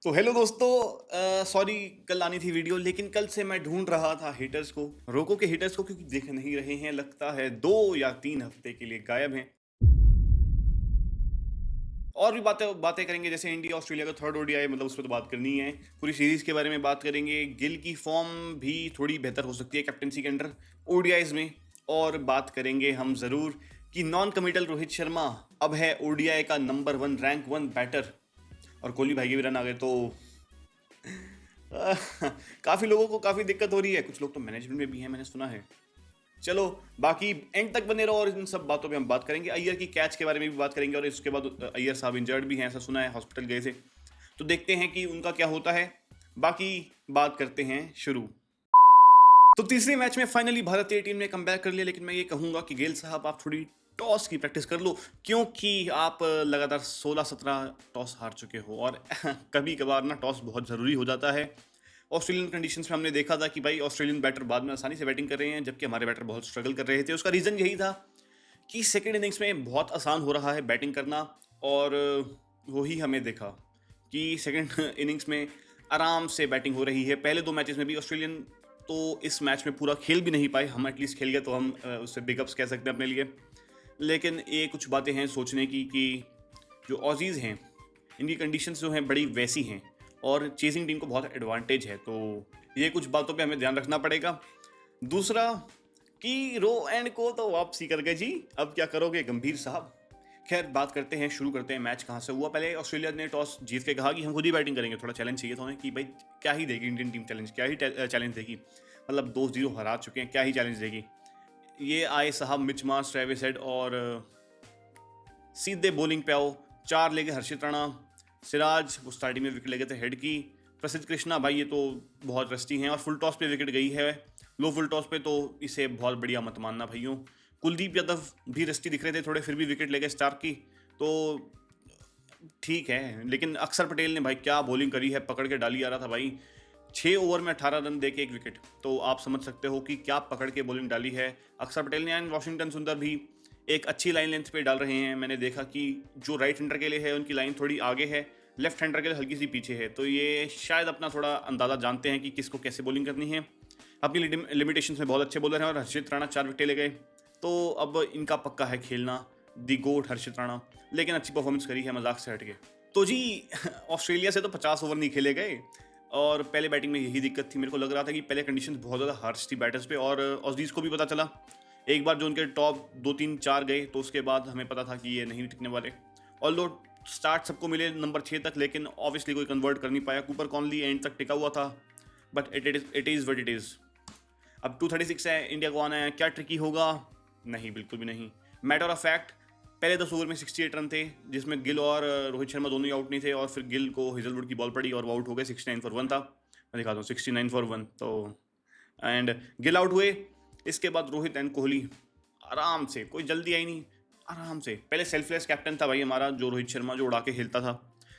तो हेलो दोस्तों, सॉरी कल आनी थी वीडियो, लेकिन कल से मैं ढूंढ रहा था हेटर्स को, रोको के हेटर्स को, क्योंकि दिख नहीं रहे हैं। लगता है 2 या 3 हफ्ते के लिए गायब हैं। और भी बातें बातें करेंगे, जैसे इंडिया ऑस्ट्रेलिया का थर्ड ओडीआई, मतलब उस पर तो बात करनी है। पूरी सीरीज के बारे में बात करेंगे। गिल की फॉर्म भी थोड़ी बेहतर हो सकती है कैप्टनसी के अंडर ओडीआईज में। और बात करेंगे हम जरूर कि नॉन कमिटल रोहित शर्मा अब है ओडीआई का नंबर 1 रैंक 1 बैटर। और कोहली भाई के भी रन आ गए, तो काफी लोगों को काफी दिक्कत हो रही है। कुछ लोग तो मैनेजमेंट में भी हैं, मैंने सुना है। चलो, बाकी एंड तक बने रहो और इन सब बातों पे हम बात करेंगे। अय्यर की कैच के बारे में भी बात करेंगे, और इसके बाद अय्यर साहब इंजर्ड भी हैं, ऐसा सुना है, हॉस्पिटल गए थे। तो देखते हैं कि उनका क्या होता है। बाकी बात करते हैं शुरू। तो तीसरे मैच में फाइनली भारतीय टीम ने कमबैक कर लिया, लेकिन मैं ये कहूंगा कि गेल साहब आप थोड़ी टॉस की प्रैक्टिस कर लो, क्योंकि आप लगातार 16-17 टॉस हार चुके हो। और कभी कभार ना टॉस बहुत ज़रूरी हो जाता है। ऑस्ट्रेलियन कंडीशंस में हमने देखा था कि भाई ऑस्ट्रेलियन बैटर बाद में आसानी से बैटिंग कर रहे हैं, जबकि हमारे बैटर बहुत स्ट्रगल कर रहे थे। उसका रीज़न यही था कि सेकेंड इनिंग्स में बहुत आसान हो रहा है बैटिंग करना। और वही हमें देखा कि सेकेंड इनिंग्स में आराम से बैटिंग हो रही है। पहले 2 मैचेस में भी ऑस्ट्रेलियन तो इस मैच में पूरा खेल भी नहीं पाए। हम एटलीस्ट खेल गए, तो हम उससे बिगअप्स कह सकते हैं अपने लिए। लेकिन ये कुछ बातें हैं सोचने की कि जो ऑजीज़ हैं, इनकी कंडीशंस जो हैं बड़ी वैसी हैं, और चेजिंग टीम को बहुत एडवांटेज है। तो ये कुछ बातों पे हमें ध्यान रखना पड़ेगा। दूसरा कि रो एंड को तो वापसी कर गए जी, अब क्या करोगे गंभीर साहब। खैर, बात करते हैं, शुरू करते हैं। मैच कहाँ से हुआ? पहले ऑस्ट्रेलिया ने टॉस जीत के कहा कि हम खुद ही बैटिंग करेंगे। थोड़ा चैलेंज चाहिए था उन्हें कि भाई क्या ही देगी इंडियन टीम, चैलेंज क्या ही चैलेंज देगी। मतलब 2-0 हरा चुके हैं, क्या ही चैलेंज देगी। ये आए साहब मिच मार्श, ट्रेविस हेड, और सीधे बॉलिंग पे आओ। 4 लेके हर्षित राणा, सिराज, वो स्टार्टिंग में विकेट लेके थे हेड की। प्रसिद्ध कृष्णा भाई ये तो बहुत रस्टी हैं, और फुल टॉस पे विकेट गई है। लो फुल टॉस पे तो इसे बहुत बढ़िया मत मानना भाइयों। कुलदीप यादव भी रस्टी दिख रहे थे थोड़े, फिर भी विकेट ले गए स्टार्क की, तो ठीक है। लेकिन अक्षर पटेल ने भाई क्या बॉलिंग करी है, पकड़ के डाली आ रहा था भाई। 6 ओवर में 18 रन दे के 1 विकेट, तो आप समझ सकते हो कि क्या पकड़ के बॉलिंग डाली है अक्षर पटेल ने। एंड वॉशिंगटन सुंदर भी एक अच्छी लाइन लेंथ पे डाल रहे हैं। मैंने देखा कि जो राइट हैंडर के लिए है उनकी लाइन थोड़ी आगे है, लेफ्ट हैंडर के लिए हल्की सी पीछे है। तो ये शायद अपना थोड़ा अंदाज़ा जानते हैं कि किसको कैसे बॉलिंग करनी है। अपनी लिमिटेशंस में बहुत अच्छे बॉलर हैं, और हर्षित राणा 4 विकेट ले गए, तो अब इनका पक्का है खेलना। दी गोट हर्षित राणा, लेकिन अच्छी परफॉर्मेंस करी है मजाक से हटके। तो जी ऑस्ट्रेलिया से तो 50 ओवर नहीं खेले गए, और पहले बैटिंग में यही दिक्कत थी। मेरे को लग रहा था कि पहले कंडीशंस बहुत ज़्यादा हार्श थी बैटर्स पे, और ऑस्ट्रेलिया को भी पता चला। एक बार जो उनके टॉप 2-3-4 गए, तो उसके बाद हमें पता था कि ये नहीं टिकने वाले। और लो स्टार्ट सबको मिले नंबर 6 तक, लेकिन ऑब्वियसली कोई कन्वर्ट कर नहीं पाया। कूपर कॉनली एंड तक टिका हुआ था, but it is what it is. अब 236 है, इंडिया को आना है। क्या ट्रिकी होगा? नहीं, बिल्कुल भी नहीं। मैटर ऑफ फैक्ट, पहले 10 ओवर में 68 रन थे, जिसमें गिल और रोहित शर्मा दोनों ही आउट नहीं थे। और फिर गिल को हेजलवुड की बॉल पड़ी और वो आउट हो गए। 69 फॉर 1 था, मैं दिखाता हूँ, 69 फॉर 1। तो एंड गिल आउट हुए। इसके बाद रोहित एंड कोहली आराम से, कोई जल्दी आई नहीं, आराम से। पहले सेल्फलेस कैप्टन था भाई हमारा, जो रोहित शर्मा, जो उड़ा के खेलता था,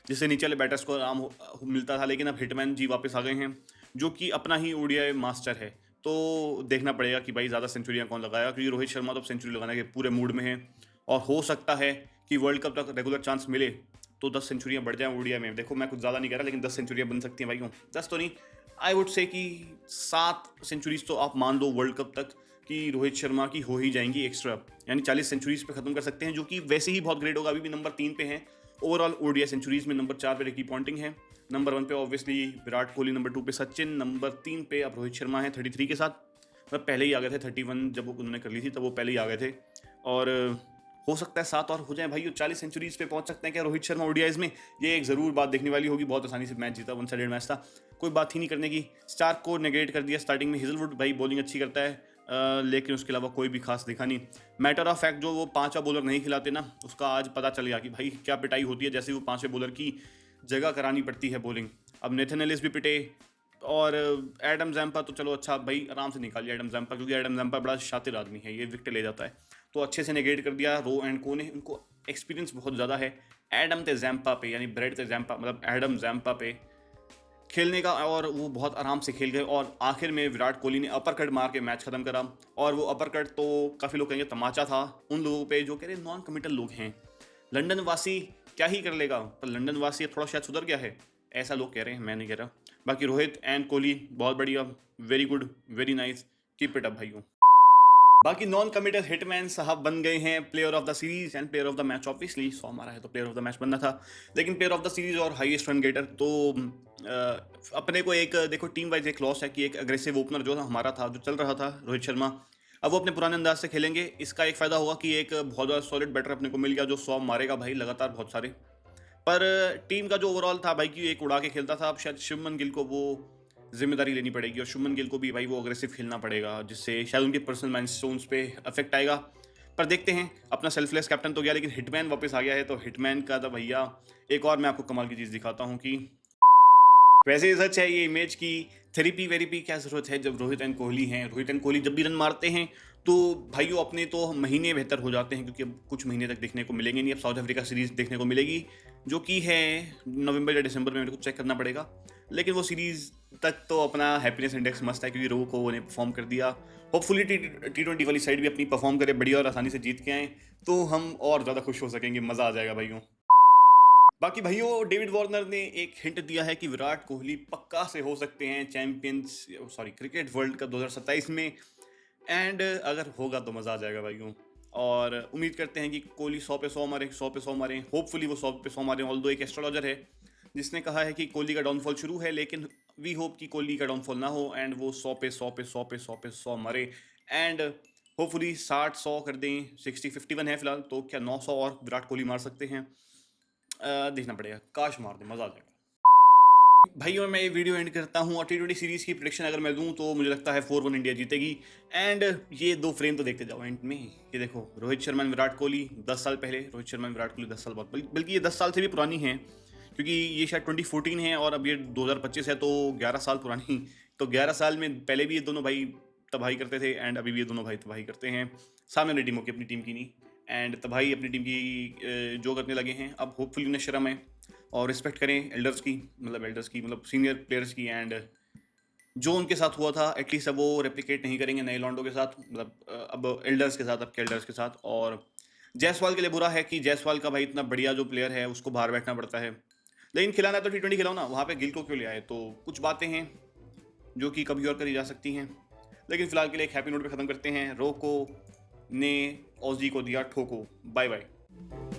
जिससे नीचे वाले बैटर्स को आराम मिलता था। लेकिन अब हिटमैन जी वापस आ गए हैं, जो कि अपना ही ओडीआई मास्टर है। तो देखना पड़ेगा कि भाई ज़्यादा सेंचुरियाँ कौन लगाया, क्योंकि रोहित शर्मा तो अब सेंचुरी लगाने के पूरे मूड में है। और हो सकता है कि वर्ल्ड कप तक रेगुलर चांस मिले तो 10 सेंचुरियाँ बढ़ जाएं ओडीआई में। देखो, मैं कुछ ज़्यादा नहीं कह रहा, लेकिन 10 सेंचुरियाँ बन सकती हैं भाई। 10 तो नहीं, आई वुड से कि 7 सेंचुरीज तो आप मान लो वर्ल्ड कप तक कि रोहित शर्मा की हो ही जाएंगी एक्स्ट्रा। यानी 40 सेंचुरीज पे खत्म कर सकते हैं, जो कि वैसे ही बहुत ग्रेट होगा। अभी भी नंबर 3 पे हैं ओवरऑल ओडीआई सेंचुरीज में। नंबर 4 पे रिकी पॉन्टिंग है, नंबर 1 पे ऑब्वियसली विराट कोहली, नंबर 2 पे सचिन, नंबर 3 पे अब रोहित शर्मा है 33 के साथ। मतलब पहले ही आ गए थे 31, जब उन्होंने कर ली थी तब वो पहले ही आ गए थे। और हो सकता है 7 और हो जाए भाई, 40 सेंचुरीज पे पहुंच सकते हैं क्या रोहित शर्मा ओडीआईज में? ये एक ज़रूर बात देखने वाली होगी। बहुत आसानी से मैच जीता, 1 साइडेड मैच था, कोई बात ही नहीं करने की। स्टार्क को नेगेट कर दिया स्टार्टिंग में। हेजलवुड भाई बॉलिंग अच्छी करता है, लेकिन उसके अलावा कोई भी खास दिखा नहीं। मैटर ऑफ फैक्ट, जो वो 5वां बॉलर नहीं खिलाते ना, उसका आज पता चल गया कि भाई क्या पिटाई होती है, जैसे वो 5वें बॉलर की जगह करानी पड़ती है बॉलिंग। अब नेथन एलिस भी पिटे, और एडम जैम्पा तो चलो अच्छा भाई, आराम से निकालिए एडम जैम्पा, क्योंकि एडम जैम्पा बड़ा शातिर आदमी है, ये विकेट ले जाता है। तो अच्छे से नेगेट कर दिया रो एंड को ने। उनको एक्सपीरियंस बहुत ज़्यादा है एडम ते जैम्पा पे, यानी ब्रेड ते जैम्पा, मतलब एडम जैम्पा पे खेलने का। और वो बहुत आराम से खेल गए, और आखिर में विराट कोहली ने अपर कट मार के मैच खत्म करा। और वो अपर कट तो काफ़ी लोग कहेंगे तमाचा था उन लोगों पे जो कह रहे नॉन कमिटल लोग हैं। लंदन वासी क्या ही कर लेगा, पर लंदन वासी अब थोड़ा शायद सुधर गया है। ऐसा लोग कह रहे हैं, मैं नहीं कह रहा। बाकी रोहित एंड कोहली बहुत बढ़िया, very good, very nice, keep it up भाइयों। बाकी नॉन कमिटेड हिटमैन साहब बन गए हैं player of the series and player of the match. Obviously 100 मारा है तो प्लेयर ऑफ द मैच बनना था, लेकिन प्लेयर ऑफ द सीरीज और हाईएस्ट रन गेटर तो अपने को एक देखो टीम वाइज एक लॉस है कि एक अग्रेसिव ओपनर जो हमारा था, जो चल रहा था, रोहित शर्मा, अब वो अपने पुराने अंदाज से खेलेंगे। इसका एक फ़ायदा होगा कि एक बहुत ज़्यादा सॉलिड बैटर अपने को मिल गया जो 100 मारेगा भाई लगातार बहुत सारे। पर टीम का जो ओवरऑल था भाई कि एक उड़ा के खेलता था, अब शायद शुभमन गिल को वो जिम्मेदारी लेनी पड़ेगी और शुभमन गिल को भी भाई वो अग्रेसिव खेलना पड़ेगा, जिससे शायद उनके पर्सनल माइलस्टोन्स पे अफेक्ट आएगा। पर देखते हैं, अपना सेल्फलेस कैप्टन तो गया लेकिन हिटमैन वापस आ गया है, तो हिटमैन का तो भैया एक और मैं आपको कमाल की चीज़ दिखाता हूँ कि वैसे ही सच है ये इमेज की थेरेपी वेरेपी क्या ज़रूरत है जब रोहित एंड कोहली हैं। रोहित एंड कोहली जब भी रन मारते हैं तो भाइयों अपने तो महीने बेहतर हो जाते हैं, क्योंकि अब कुछ महीने तक देखने को मिलेंगे नहीं। अब साउथ अफ्रीका सीरीज़ देखने को मिलेगी जो कि है नवंबर या दिसंबर में, मेरे को चेक करना पड़ेगा। लेकिन वो सीरीज़ तक तो अपना हैप्पीनेस इंडेक्स मस्त है, क्योंकि रोह को उन्हें परफॉर्म कर दिया। होपफुली T20 वाली साइड भी अपनी परफॉर्म करे बढ़िया और आसानी से जीत के आएँ, तो हम और ज़्यादा खुश हो सकेंगे, मज़ा आ जाएगा भाइयों। बाकी भाइयों डेविड वार्नर ने एक हिंट दिया है कि विराट कोहली पक्का से हो सकते हैं क्रिकेट वर्ल्ड कप 2027 में, एंड अगर होगा तो मज़ा आ जाएगा भाइयों। और उम्मीद करते हैं कि कोहली 100 पे 100 मारे, 100 पे 100 मारें, होपफुली वो 100 पे 100 मारें। ऑल्दो एक एस्ट्रोलॉजर है जिसने कहा है कि कोहली का डाउनफॉल शुरू है, लेकिन वी होप कि कोहली का डाउनफॉल ना हो एंड वो 100 पे 100 पे 100 पे 100 पे 100 मारे, एंड होपफुली 60-100 कर दें। 60-51 है फिलहाल, तो क्या 900 और विराट कोहली मार सकते हैं? देखना पड़ेगा, काश मार दे, मज़ा आ जाएगा भाइयों। मैं ये वीडियो एंड करता हूँ और T20 सीरीज़ की प्रेडिक्शन अगर मैं दूँ तो मुझे लगता है 4-1 इंडिया जीतेगी। एंड ये दो फ्रेम तो देखते जाओ एंड में, ये देखो रोहित शर्मा विराट कोहली 10 साल पहले, रोहित शर्मा विराट कोहली 10 साल बाद, बल्कि ये 10 साल से भी पुरानी है, क्योंकि ये शायद 2014 है और अब ये 2025 है, तो 11 साल पुरानी। तो 11 साल में पहले भी ये दोनों भाई तबाही करते थे एंड अभी भी ये दोनों भाई तबाही करते हैं। सामने वाली टीमों की, अपनी टीम की नहीं, एंड तबाही अपनी टीम की जो करने लगे हैं। अब होपफुली उन्हें शर्म है और रिस्पेक्ट करें एल्डर्स की, मतलब सीनियर प्लेयर्स की, एंड जो उनके साथ हुआ था एटलीस्ट अब वो रेप्लिकेट नहीं करेंगे नए लॉन्डो के साथ, मतलब अब एल्डर्स के साथ, अब के एल्डर्स के साथ। और जायसवाल के लिए बुरा है कि जायसवाल का भाई इतना बढ़िया जो प्लेयर है उसको बाहर बैठना पड़ता है, लेकिन खिलाना है तो T20 खिलाओ ना, वहाँ पे गिल को क्यों ले आए? तो कुछ बातें हैं जो कि कभी और करी जा सकती हैं, लेकिन फिलहाल के लिए एक हैप्पी नोट पे ख़त्म करते हैं। रोको ने ऑजी को दिया ठोको, बाय बाय।